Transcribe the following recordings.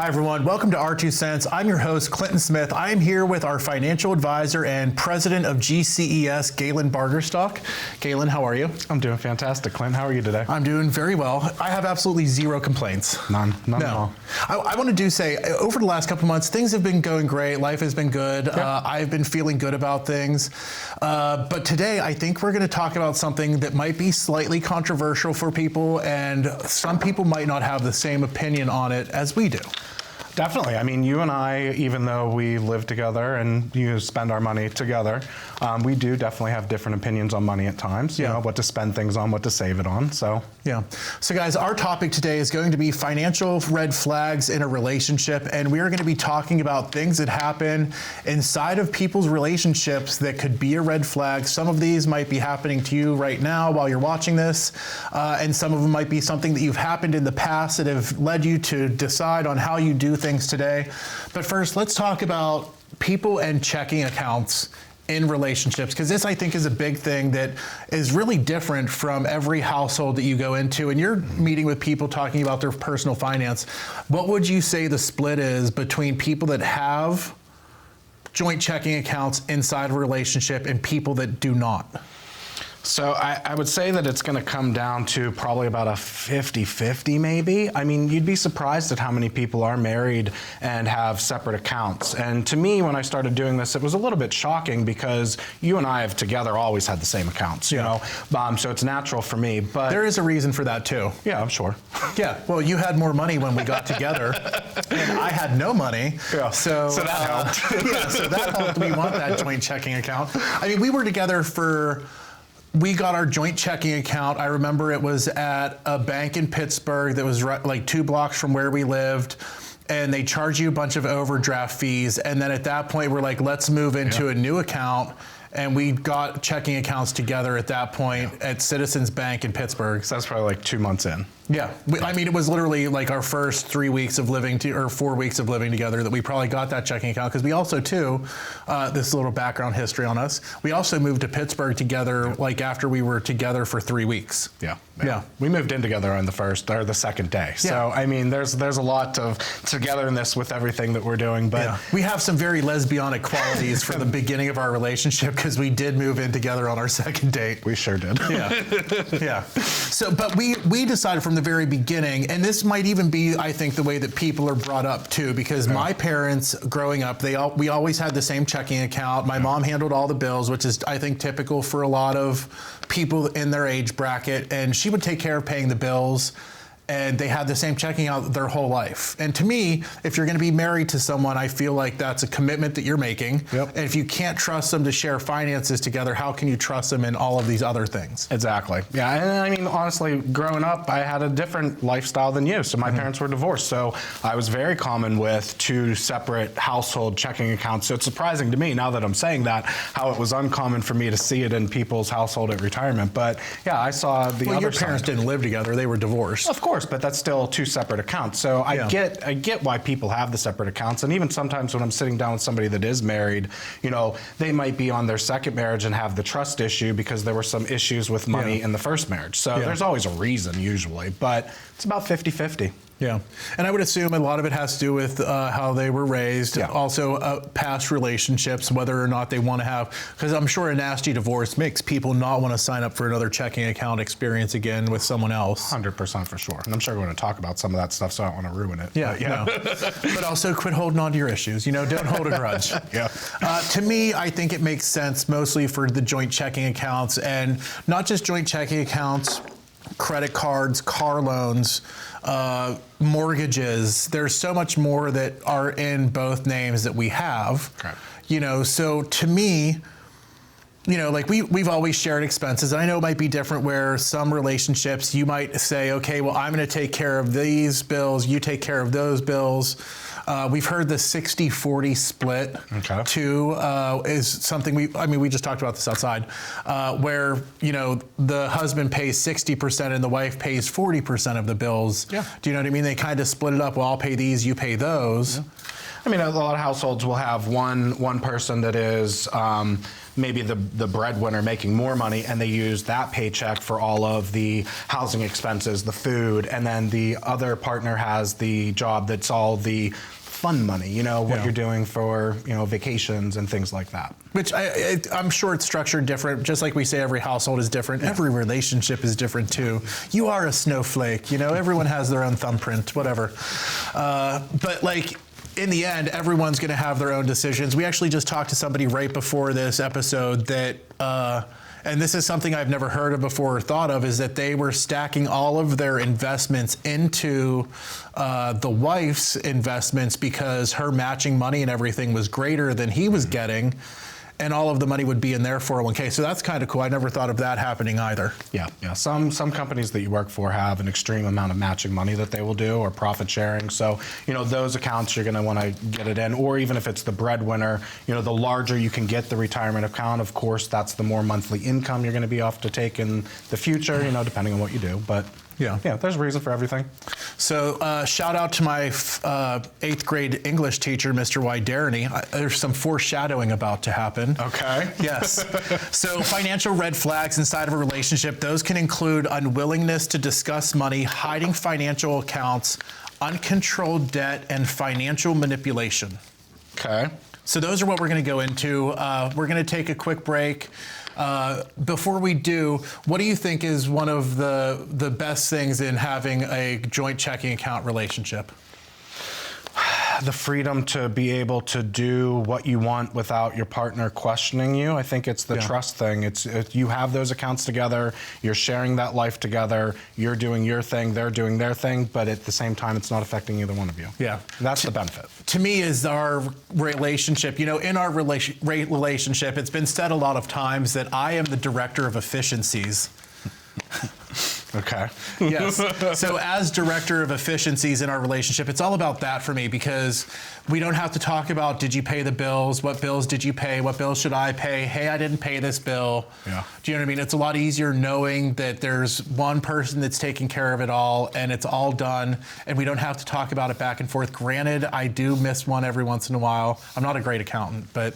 Hi, everyone. Welcome to R2 I'm your host, Clinton Smith. I am here with our financial advisor and president of GCES, Galen Bargerstock. Galen, how are you? I'm doing fantastic, Clint. How are you today? I'm doing very well. I have absolutely zero complaints. None at all. I want to say, over the last couple months, things have been going great. Life has been good. Yep. I've been feeling good about things. But today, I think we're going to talk about something that might be slightly controversial for people, and some people might not have the same opinion on it as we do. Definitely. I mean, you and I, even though we live together and you spend our money together, we do definitely have different opinions on money at times. You know, what to spend things on, what to save it on. So guys, our topic today is going to be financial red flags in a relationship, and we are going to be talking about things that happen inside of people's relationships that could be a red flag. Some of these might be happening to you right now while you're watching this, and some of them might be something that you've happened in the past that have led you to decide on how you do things today. But first, let's talk about people and checking accounts in relationships, because this, I think, is a big thing that is really different from every household that you go into. And you're meeting with people talking about their personal finance. What would you say the split is between people that have joint checking accounts inside a relationship and people that do not? So I would say that it's going to come down to probably about a 50-50 maybe. I mean, you'd be surprised at how many people are married and have separate accounts. And to me, when I started doing this, it was a little bit shocking because you and I have together always had the same accounts, you know? So it's natural for me. But there is a reason for that too. Yeah, I'm sure. Yeah, well, you had more money when we got together and I had no money. Yeah. So that helped. Yeah, so that helped me want that joint checking account. I mean, we were together we got our joint checking account. I remember it was at a bank in Pittsburgh that was like 2 blocks from where we lived, and they charge you a bunch of overdraft fees. And then at that point, we're like, let's move into a new account. And we got checking accounts together at that point at Citizens Bank in Pittsburgh. So that's probably like 2 months in. Yeah, I mean, it was literally like our first 3 weeks of living, or 4 weeks of living together that we probably got that checking account. Because we also, too, this little background history on us, we also moved to Pittsburgh together, like after we were together for 3 weeks. Yeah. We moved in together on the second day. So, I mean, there's a lot of togetherness with everything that we're doing. But we have some very lesbianic qualities from the beginning of our relationship, because we did move in together on our second date. We sure did. Yeah. So, but we decided from the very beginning, and this might even be, I think, the way that people are brought up too, because my parents growing up, we always had the same checking account. My mom handled all the bills, which is, I think, typical for a lot of people in their age bracket, and she would take care of paying the bills. And they had the same checking out their whole life. And to me, if you're going to be married to someone, I feel like that's a commitment that you're making. And if you can't trust them to share finances together, how can you trust them in all of these other things? Exactly. Yeah, and I mean, honestly, growing up, I had a different lifestyle than you. So my parents were divorced. So I was very common with 2 separate household checking accounts. So it's surprising to me, now that I'm saying that, how it was uncommon for me to see it in people's household at retirement. But yeah, I saw the other your parents didn't live together. They were divorced. Of course, but that's still 2 separate accounts. So I get why people have the separate accounts. And even sometimes when I'm sitting down with somebody that is married, you know, they might be on their second marriage and have the trust issue because there were some issues with money in the first marriage. So there's always a reason usually, but it's about 50-50. Yeah, and I would assume a lot of it has to do with how they were raised, also past relationships, whether or not they want to have, because I'm sure a nasty divorce makes people not want to sign up for another checking account experience again with someone else. 100% for sure. And I'm sure we're going to talk about some of that stuff, so I don't want to ruin it. But also quit holding on to your issues. You know, don't hold a grudge. To me, I think it makes sense mostly for the joint checking accounts, and not just joint checking accounts, credit cards, car loans, mortgages. There's so much more that are in both names that we have. You know, so to me, you know, like we've always shared expenses. I know it might be different where some relationships you might say, okay, well, I'm going to take care of these bills, you take care of those bills. We've heard the 60-40 split too is something we just talked about this outside, where, you know, the husband pays 60% and the wife pays 40% of the bills. Do you know what I mean? They kind of split it up. Well, I'll pay these, you pay those. I mean, a lot of households will have one person that is maybe the breadwinner making more money, and they use that paycheck for all of the housing expenses, the food, and then the other partner has the job that's all the fun money, you know, what you're doing for, you know, vacations and things like that. Which I'm sure it's structured different, just like we say every household is different. Every relationship is different too. You are a snowflake, you know, everyone has their own thumbprint, whatever. But like, in the end, everyone's gonna have their own decisions. We actually just talked to somebody right before this episode that, and this is something I've never heard of before or thought of, is that they were stacking all of their investments into the wife's investments because her matching money and everything was greater than he was getting, and all of the money would be in their 401k. So that's kind of cool. I never thought of that happening either. Yeah. Some companies that you work for have an extreme amount of matching money that they will do, or profit sharing. So, you know, those accounts you're going to want to get it in, or even if it's the breadwinner, you know, the larger you can get the retirement account, of course, that's the more monthly income you're going to be off to take in the future, you know, depending on what you do. But yeah, there's a reason for everything. So shout out to my 8th grade English teacher, Mr. Wyderny. There's some foreshadowing about to happen. Okay. Yes. So financial red flags inside of a relationship, those can include unwillingness to discuss money, hiding financial accounts, uncontrolled debt, and financial manipulation. Okay. So those are what we're going to go into. We're going to take a quick break. Before we do, what do you think is one of the best things in having a joint checking account relationship? The freedom to be able to do what you want without your partner questioning you. I think it's the trust thing. It's you have those accounts together, you're sharing that life together, you're doing your thing, they're doing their thing, but at the same time, it's not affecting either one of you. Yeah. That's the benefit. To me, is our relationship, you know, in our relationship, it's been said a lot of times that I am the director of efficiencies. Okay. Yes. So as director of efficiencies in our relationship, it's all about that for me, because we don't have to talk about, did you pay the bills? What bills did you pay? What bills should I pay? Hey, I didn't pay this bill. Yeah. Do you know what I mean? It's a lot easier knowing that there's one person that's taking care of it all and it's all done, and we don't have to talk about it back and forth. Granted, I do miss one every once in a while. I'm not a great accountant, but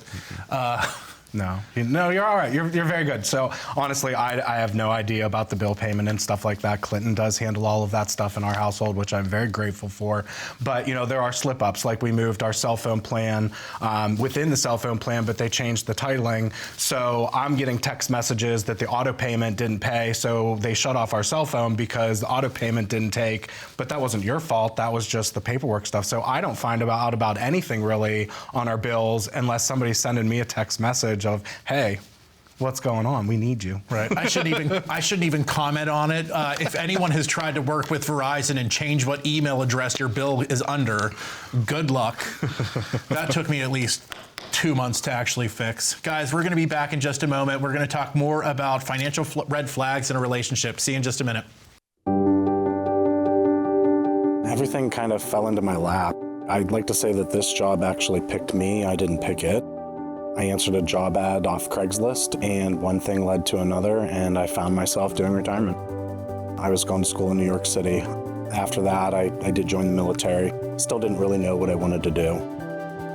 No, you're all right. You're very good. So honestly, I have no idea about the bill payment and stuff like that. Clinton does handle all of that stuff in our household, which I'm very grateful for. But you know, there are slip ups. Like we moved our cell phone plan within the cell phone plan, but they changed the titling. So I'm getting text messages that the auto payment didn't pay, so they shut off our cell phone because the auto payment didn't take. But that wasn't your fault. That was just the paperwork stuff. So I don't find out about anything really on our bills unless somebody's sending me a text message of, hey, what's going on? We need you. Right. I shouldn't even comment on it. If anyone has tried to work with Verizon and change what email address your bill is under, good luck. That took me at least 2 months to actually fix. Guys, we're going to be back in just a moment. We're going to talk more about financial red flags in a relationship. See you in just a minute. Everything kind of fell into my lap. I'd like to say that this job actually picked me. I didn't pick it. I answered a job ad off Craigslist, and one thing led to another, and I found myself doing retirement. I was going to school in New York City. After that, I did join the military. Still didn't really know what I wanted to do.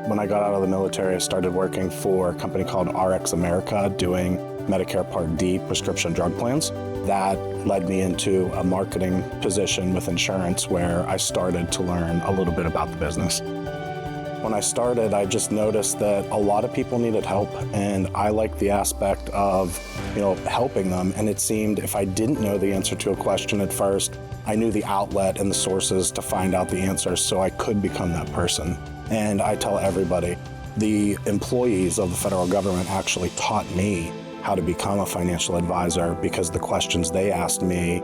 When I got out of the military, I started working for a company called RX America, doing Medicare Part D prescription drug plans. That led me into a marketing position with insurance, where I started to learn a little bit about the business. When I started, I just noticed that a lot of people needed help, and I liked the aspect of, helping them. And it seemed if I didn't know the answer to a question at first, I knew the outlet and the sources to find out the answers, so I could become that person. And I tell everybody, the employees of the federal government actually taught me how to become a financial advisor, because the questions they asked me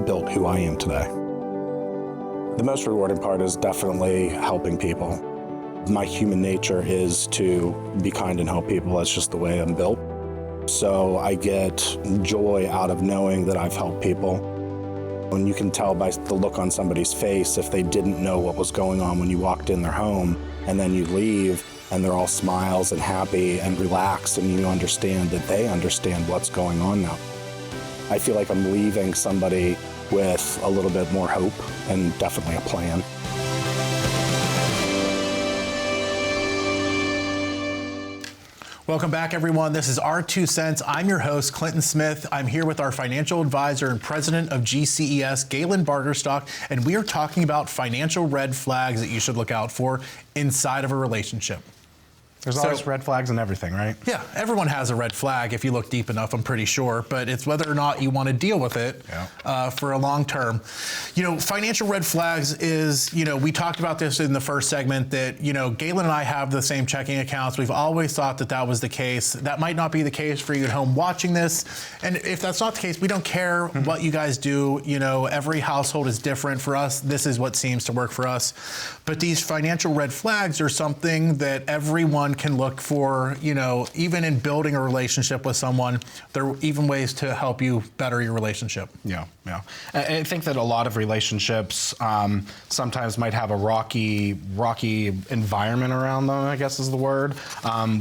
built who I am today. The most rewarding part is definitely helping people. My human nature is to be kind and help people. That's just the way I'm built. So I get joy out of knowing that I've helped people. And you can tell by the look on somebody's face if they didn't know what was going on when you walked in their home, and then you leave and they're all smiles and happy and relaxed, and you understand that they understand what's going on now. I feel like I'm leaving somebody with a little bit more hope and definitely a plan. Welcome back, everyone. This is Our Two Cents. I'm your host, Clinton Smith. I'm here with our financial advisor and president of GCES, Galen Barterstock, and we are talking about financial red flags that you should look out for inside of a relationship. There's always red flags and everything, right? Yeah, everyone has a red flag if you look deep enough, I'm pretty sure, but it's whether or not you want to deal with it for a long term. Financial red flags is, we talked about this in the first segment that, Galen and I have the same checking accounts. We've always thought that that was the case. That might not be the case for you at home watching this. And if that's not the case, we don't care what you guys do. Every household is different. For us, this is what seems to work for us. But these financial red flags are something that everyone can look for, even in building a relationship with someone. There are even ways to help you better your relationship. Yeah. I think that a lot of relationships sometimes might have a rocky environment around them, I guess is the word,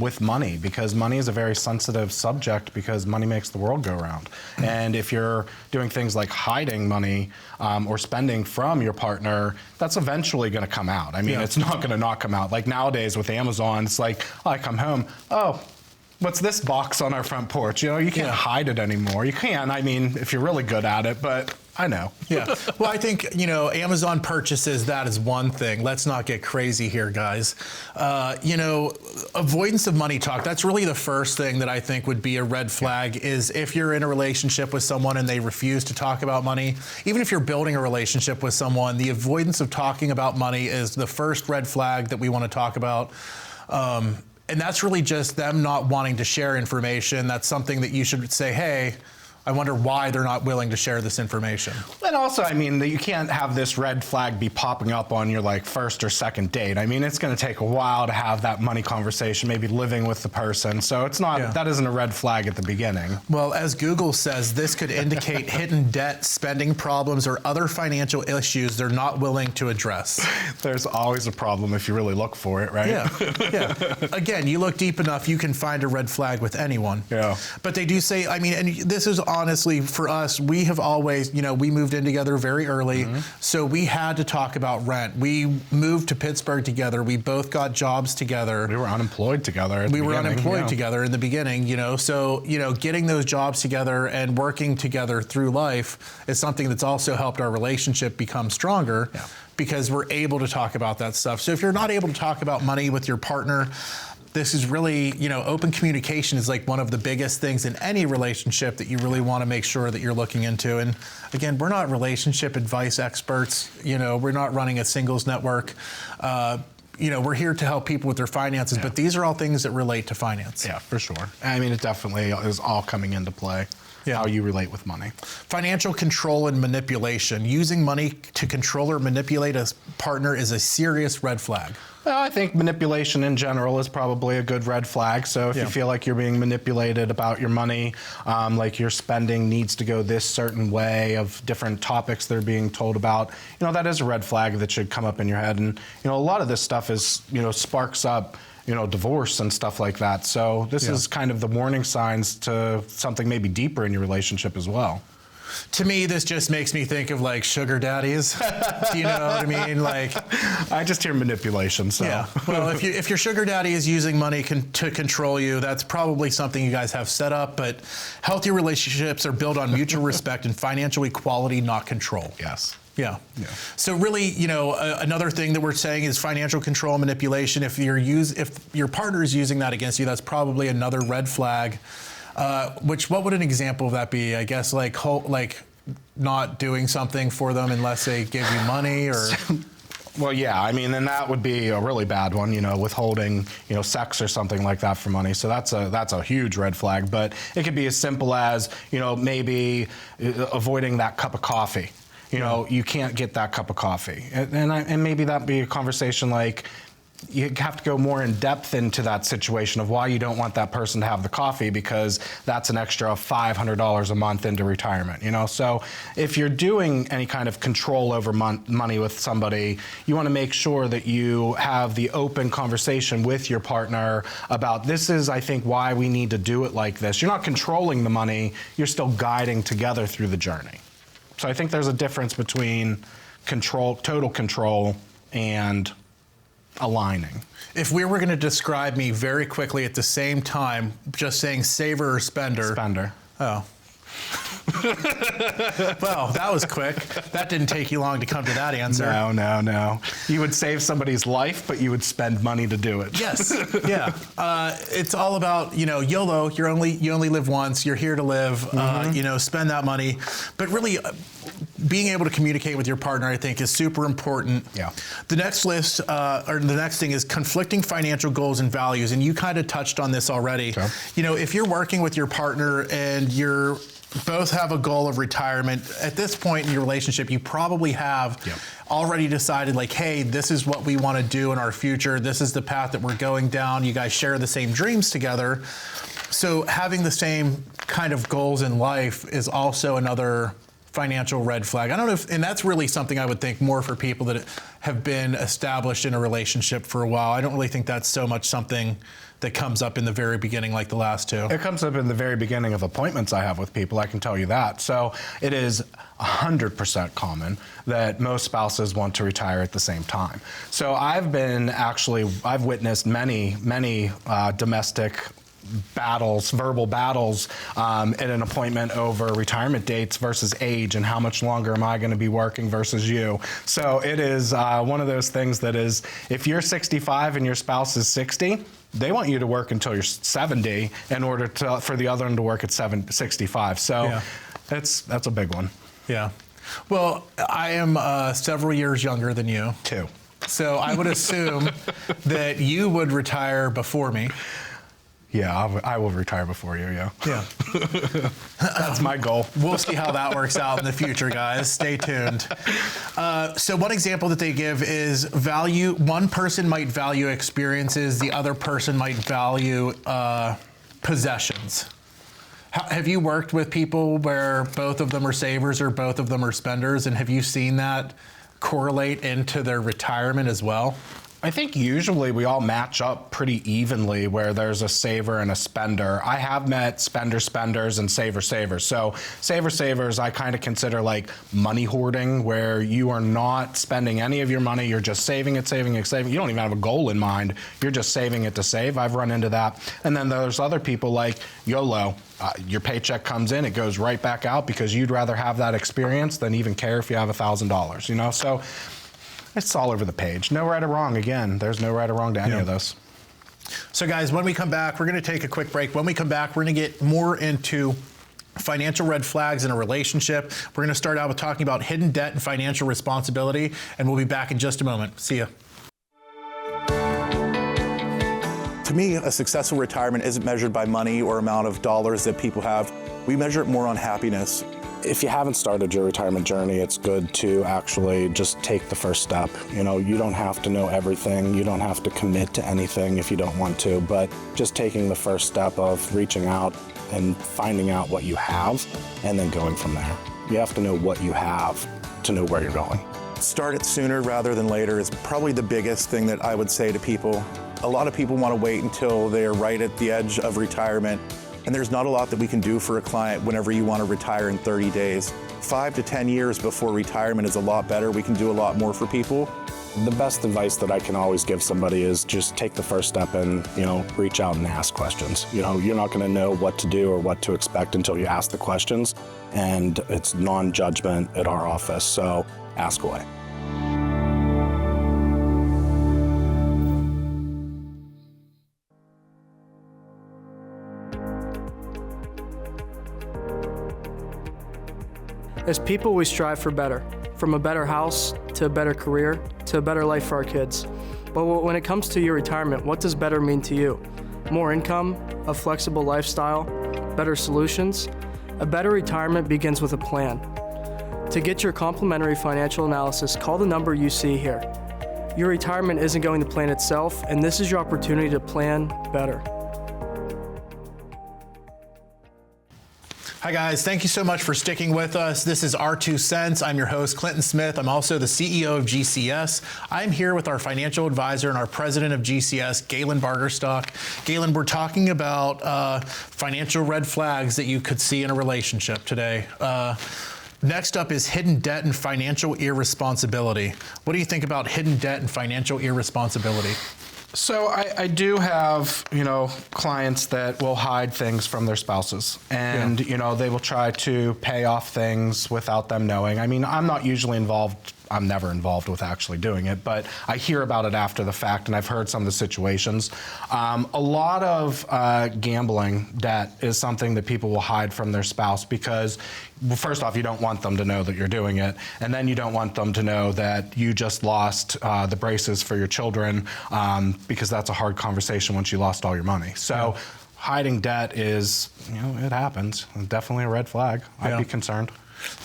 with money, because money is a very sensitive subject because money makes the world go round. And if you're doing things like hiding money or spending from your partner, that's eventually going to come out. I mean, it's not going to not come out. Like nowadays with Amazon, it's like, I come home, what's this box on our front porch? You can't hide it anymore. You can, if you're really good at it, but I know. Yeah. Well, I think, Amazon purchases, that is one thing. Let's not get crazy here, guys. Avoidance of money talk, that's really the first thing that I think would be a red flag is if you're in a relationship with someone and they refuse to talk about money. Even if you're building a relationship with someone, the avoidance of talking about money is the first red flag that we want to talk about. And that's really just them not wanting to share information. That's something that you should say, hey, I wonder why they're not willing to share this information. And also, you can't have this red flag be popping up on your first or second date. It's going to take a while to have that money conversation, maybe living with the person. So it's not, that isn't a red flag at the beginning. Well, as Google says, this could indicate hidden debt, spending problems, or other financial issues they're not willing to address. There's always a problem if you really look for it, right? Yeah. Again, you look deep enough, you can find a red flag with anyone. Yeah. But they do say, and this is honestly, for us, we have always, we moved in together very early, so we had to talk about rent. We moved to Pittsburgh together. We both got jobs together. We were unemployed together. We were unemployed together in the beginning, so, getting those jobs together and working together through life is something that's also helped our relationship become stronger because we're able to talk about that stuff. So if you're not able to talk about money with your partner, this is really, open communication is like one of the biggest things in any relationship that you really want to make sure that you're looking into. And again, we're not relationship advice experts. We're not running a singles network. We're here to help people with their finances, but these are all things that relate to finance. Yeah, for sure. It definitely is all coming into play. How you relate with money. Financial control and manipulation. Using money to control or manipulate a partner is a serious red flag. Well, I think manipulation in general is probably a good red flag. So if you feel like you're being manipulated about your money, like your spending needs to go this certain way of different topics that are being told about, that is a red flag that should come up in your head. And, a lot of this stuff is, sparks up divorce and stuff like that. So this is kind of the warning signs to something maybe deeper in your relationship as well. To me, this just makes me think of sugar daddies. Do you know what I mean? I just hear manipulation. So well, if your sugar daddy is using money to control you, that's probably something you guys have set up. But healthy relationships are built on mutual respect and financial equality, not control. Yes. Yeah. So really, another thing that we're saying is financial control and manipulation. If your partner is using that against you, that's probably another red flag. What would an example of that be? I guess not doing something for them unless they give you money, or. Well, yeah, then that would be a really bad one, withholding, sex or something like that for money. So that's a huge red flag. But it could be as simple as, maybe avoiding that cup of coffee. You can't get that cup of coffee. And maybe that'd be a conversation like, you have to go more in depth into that situation of why you don't want that person to have the coffee, because that's an extra $500 a month into retirement, So if you're doing any kind of control over money with somebody, you want to make sure that you have the open conversation with your partner about, this is, I think, why we need to do it like this. You're not controlling the money, you're still guiding together through the journey. So I think there's a difference between total control and aligning. If we were going to describe me very quickly at the same time, just saying saver or spender. Spender. Oh. Well, that was quick. That didn't take you long to come to that answer. No. You would save somebody's life, but you would spend money to do it. Yes. Yeah. It's all about, YOLO. You only live once. You're here to live. Spend that money. But really, being able to communicate with your partner, I think, is super important. Yeah. The next list, or the next thing, is conflicting financial goals and values. And you kind of touched on this already. Okay. If you're working with your partner and you're both have a goal of retirement, at this point in your relationship, you probably have already decided, like, hey, this is what we want to do in our future. This is the path that we're going down. You guys share the same dreams together. So having the same kind of goals in life is also another financial red flag. I don't know if, and that's really something I would think more for people that have been established in a relationship for a while. I don't really think that's so much something that comes up in the very beginning like the last two. It comes up in the very beginning of appointments I have with people, I can tell you that. So it is 100% common that most spouses want to retire at the same time. So I've witnessed many domestic battles, verbal battles in an appointment over retirement dates versus age and how much longer am I going to be working versus you. So it is one of those things that is, if you're 65 and your spouse is 60, they want you to work until you're 70 in order for the other one to work at 65. So that's a big one. Yeah. Well, I am several years younger than you. 2. So I would assume that you would retire before me. Yeah, I will retire before you, yeah. Yeah. That's my goal. We'll see how that works out in the future, guys. Stay tuned. So one example that they give is value. One person might value experiences. The other person might value possessions. Have you worked with people where both of them are savers or both of them are spenders? And have you seen that correlate into their retirement as well? I think usually we all match up pretty evenly where there's a saver and a spender. I have met spenders and savers. So savers I kind of consider like money hoarding, where you are not spending any of your money. You're just saving it. You don't even have a goal in mind. You're just saving it to save. I've run into that. And then there's other people like YOLO. Your paycheck comes in, it goes right back out because you'd rather have that experience than even care if you have $1,000, So it's all over the page. No right or wrong. Again, there's no right or wrong to any of those. So guys, when we come back, we're going to take a quick break. When we come back, we're going to get more into financial red flags in a relationship. We're going to start out with talking about hidden debt and financial responsibility, and we'll be back in just a moment. See ya. To me, a successful retirement isn't measured by money or amount of dollars that people have. We measure it more on happiness. If you haven't started your retirement journey, it's good to actually just take the first step. You don't have to know everything. You don't have to commit to anything if you don't want to, but just taking the first step of reaching out and finding out what you have and then going from there. You have to know what you have to know where you're going. Start it sooner rather than later is probably the biggest thing that I would say to people. A lot of people want to wait until they're right at the edge of retirement. And there's not a lot that we can do for a client whenever you want to retire in 30 days. 5 to 10 years before retirement is a lot better. We can do a lot more for people. The best advice that I can always give somebody is just take the first step and, reach out and ask questions. You're not going to know what to do or what to expect until you ask the questions. And it's non-judgment at our office, so ask away. As people, we strive for better, from a better house to a better career to a better life for our kids. But when it comes to your retirement, what does better mean to you? More income, a flexible lifestyle, better solutions? A better retirement begins with a plan. To get your complimentary financial analysis, call the number you see here. Your retirement isn't going to plan itself, and this is your opportunity to plan better. Hi guys, thank you so much for sticking with us. This is Our 2 Cents. I'm your host, Clinton Smith. I'm also the CEO of GCS. I'm here with our financial advisor and our president of GCS, Galen Bargerstock. Galen, we're talking about financial red flags that you could see in a relationship today. Next up is hidden debt and financial irresponsibility. What do you think about hidden debt and financial irresponsibility? So I do have, clients that will hide things from their spouses, and, they will try to pay off things without them knowing. I mean, I'm not usually involved. I'm never involved with actually doing it, but I hear about it after the fact, and I've heard some of the situations. A lot of gambling debt is something that people will hide from their spouse because, well, first off, you don't want them to know that you're doing it, and then you don't want them to know that you just lost the braces for your children, because that's a hard conversation once you lost all your money. So hiding debt is, it happens. Definitely a red flag. I'd be concerned.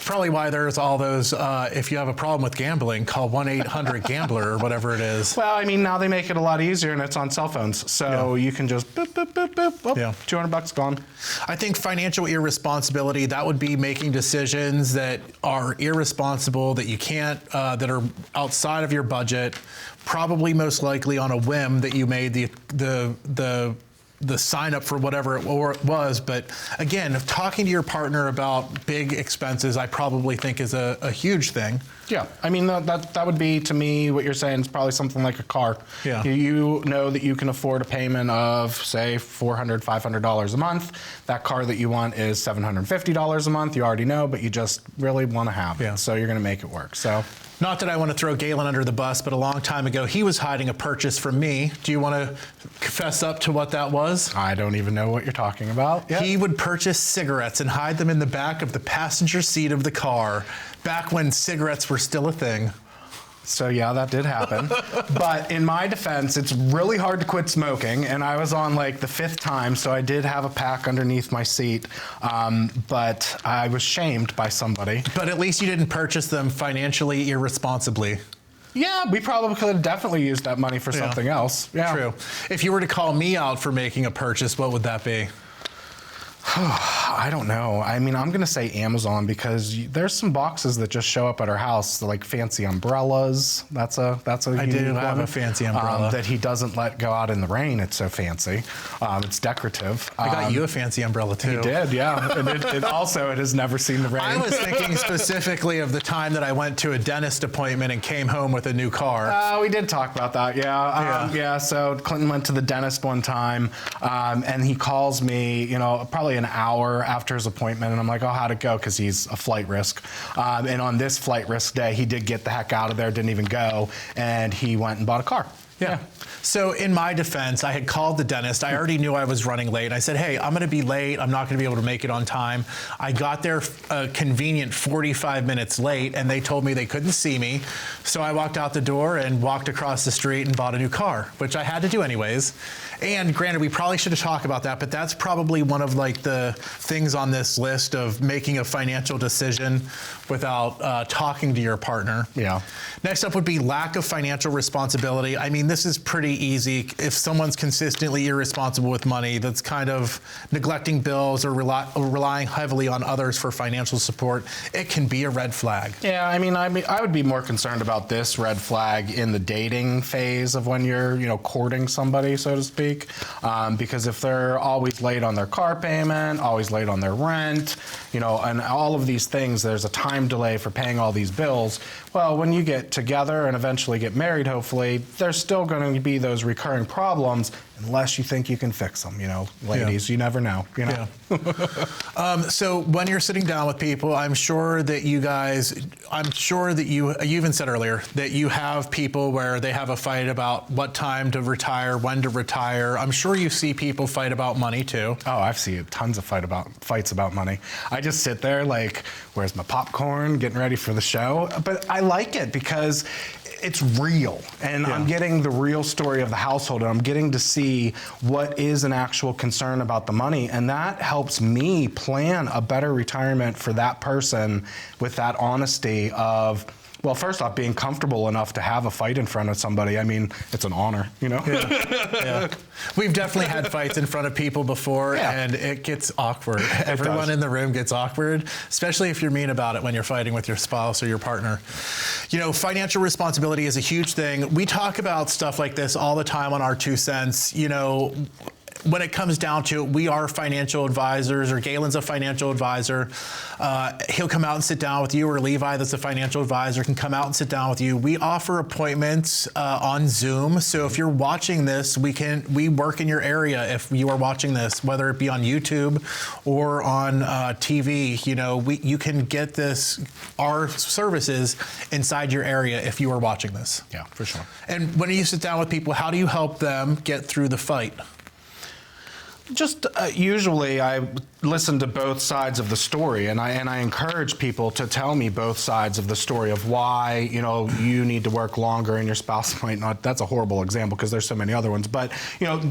Probably why there's all those, if you have a problem with gambling, call 1-800-GAMBLER or whatever it is. Well, I mean, now they make it a lot easier, and it's on cell phones. So you can just boop, boop, boop, boop, oh, $200 gone. I think financial irresponsibility, that would be making decisions that are irresponsible, that you can't, that are outside of your budget, probably most likely on a whim that you made the sign up for whatever it was. But again, talking to your partner about big expenses, I probably think is a huge thing. Yeah, I mean, that would be, to me, what you're saying is probably something like a car. Yeah. You know that you can afford a payment of, say, $400, $500 a month. That car that you want is $750 a month. You already know, but you just really want to have it. So you're going to make it work. So. Not that I want to throw Galen under the bus, but a long time ago, he was hiding a purchase from me. Do you want to confess up to what that was? I don't even know what you're talking about. Yep. He would purchase cigarettes and hide them in the back of the passenger seat of the car, back when cigarettes were still a thing. So yeah, that did happen. But in my defense, it's really hard to quit smoking, and I was on like the 5th time, so I did have a pack underneath my seat, but I was shamed by somebody. But at least you didn't purchase them financially irresponsibly. Yeah, we probably could have definitely used that money for something else. Yeah. True. If you were to call me out for making a purchase, what would that be? I don't know. I mean, I'm going to say Amazon because there's some boxes that just show up at our house, like fancy umbrellas. That's a I do have a fancy umbrella that he doesn't let go out in the rain. It's so fancy. It's decorative. I got you a fancy umbrella too. You did, yeah. And it has never seen the rain. I was thinking specifically of the time that I went to a dentist appointment and came home with a new car. We did talk about that, yeah. So Clinton went to the dentist one time, and he calls me, probably an hour after his appointment, and I'm like, oh, how'd it go? Because he's a flight risk. And on this flight risk day, he did get the heck out of there, didn't even go, and he went and bought a car. Yeah. So in my defense, I had called the dentist. I already knew I was running late. I said, hey, I'm going to be late. I'm not going to be able to make it on time. I got there a convenient 45 minutes late, and they told me they couldn't see me. So I walked out the door and walked across the street and bought a new car, which I had to do anyways. And granted, we probably should have talked about that, but that's probably one of like the things on this list of making a financial decision without talking to your partner. Yeah. Next up would be lack of financial responsibility. I mean, this is pretty easy. If someone's consistently irresponsible with money, that's kind of neglecting bills or relying heavily on others for financial support, it can be a red flag. Yeah, I mean, I would be more concerned about this red flag in the dating phase of when you're, courting somebody, so to speak. Because if they're always late on their car payment, always late on their rent, and all of these things, there's a time delay for paying all these bills. Well, when you get together and eventually get married, hopefully, there's still going to be those recurring problems unless you think you can fix them, ladies, you never know, Yeah. So when you're sitting down with people, I'm sure that you even said earlier that you have people where they have a fight about what time to retire, when to retire. I'm sure you see people fight about money too. Oh, I've seen tons of fights about money. I just sit there like, where's my popcorn, getting ready for the show? But I like it because it's real, and I'm getting the real story of the household, and I'm getting to see what is an actual concern about the money, and that helps me plan a better retirement for that person with that honesty of, well, first off, being comfortable enough to have a fight in front of somebody. I mean, it's an honor, Yeah. We've definitely had fights in front of people before, and it gets awkward. Everyone in the room gets awkward, especially if you're mean about it when you're fighting with your spouse or your partner. Financial responsibility is a huge thing. We talk about stuff like this all the time on our 2 cents. when it comes down to it, we are financial advisors, or Galen's a financial advisor. He'll come out and sit down with you, or Levi, that's a financial advisor, can come out and sit down with you. We offer appointments on Zoom. So if you're watching this, we work in your area. If you are watching this, whether it be on YouTube or on TV, you can get our services inside your area if you are watching this. Yeah, for sure. And when you sit down with people, how do you help them get through the fight? Just usually I listen to both sides of the story, and I encourage people to tell me both sides of the story of why you need to work longer and your spouse might not. That's a horrible example because there's so many other ones, but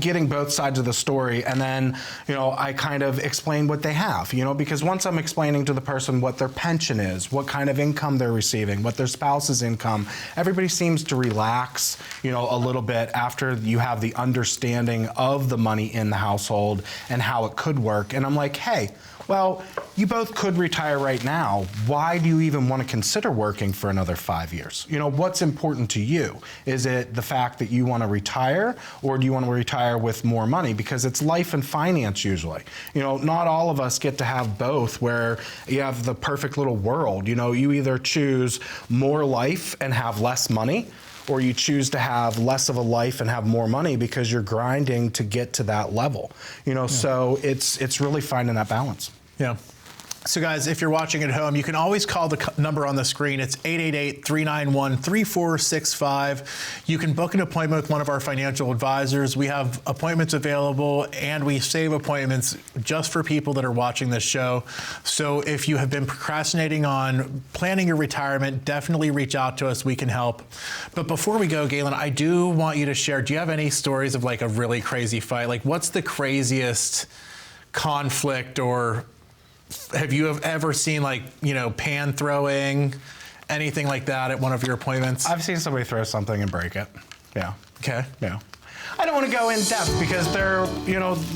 getting both sides of the story, and then I kind of explain what they have, because once I'm explaining to the person what their pension is, what kind of income they're receiving, what their spouse's income, everybody seems to relax a little bit after you have the understanding of the money in the household and how it could work. And I'm like, hey, well, you both could retire right now. Why do you even want to consider working for another 5 years? What's important to you? Is it the fact that you want to retire, or do you want to retire with more money? Because it's life and finance usually. Not all of us get to have both, where you have the perfect little world. You either choose more life and have less money, or you choose to have less of a life and have more money because you're grinding to get to that level. So it's really finding that balance. Yeah. So guys, if you're watching at home, you can always call the number on the screen. It's 888-391-3465. You can book an appointment with one of our financial advisors. We have appointments available, and we save appointments just for people that are watching this show. So if you have been procrastinating on planning your retirement, definitely reach out to us. We can help. But before we go, Galen, I do want you to share, do you have any stories of like a really crazy fight? Like, what's the craziest conflict, or have you ever seen pan throwing, anything like that at one of your appointments? I've seen somebody throw something and break it. Yeah. Okay. Yeah. I don't want to go in depth because they're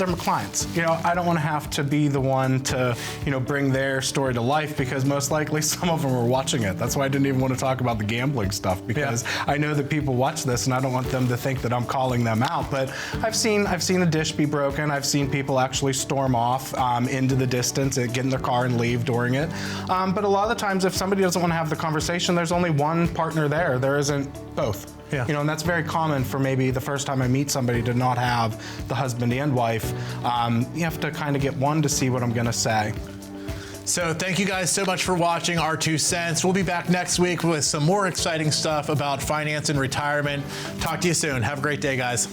my clients. I don't want to have to be the one to, bring their story to life, because most likely some of them are watching it. That's why I didn't even want to talk about the gambling stuff, because I know that people watch this and I don't want them to think that I'm calling them out. But I've seen a dish be broken. I've seen people actually storm off into the distance and get in their car and leave during it. But a lot of the times, if somebody doesn't want to have the conversation, there's only one partner there. There isn't both. Yeah. And that's very common for maybe the first time I meet somebody to not have the husband and wife. You have to kind of get one to see what I'm going to say. So thank you guys so much for watching our 2 cents. We'll be back next week with some more exciting stuff about finance and retirement. Talk to you soon. Have a great day, guys.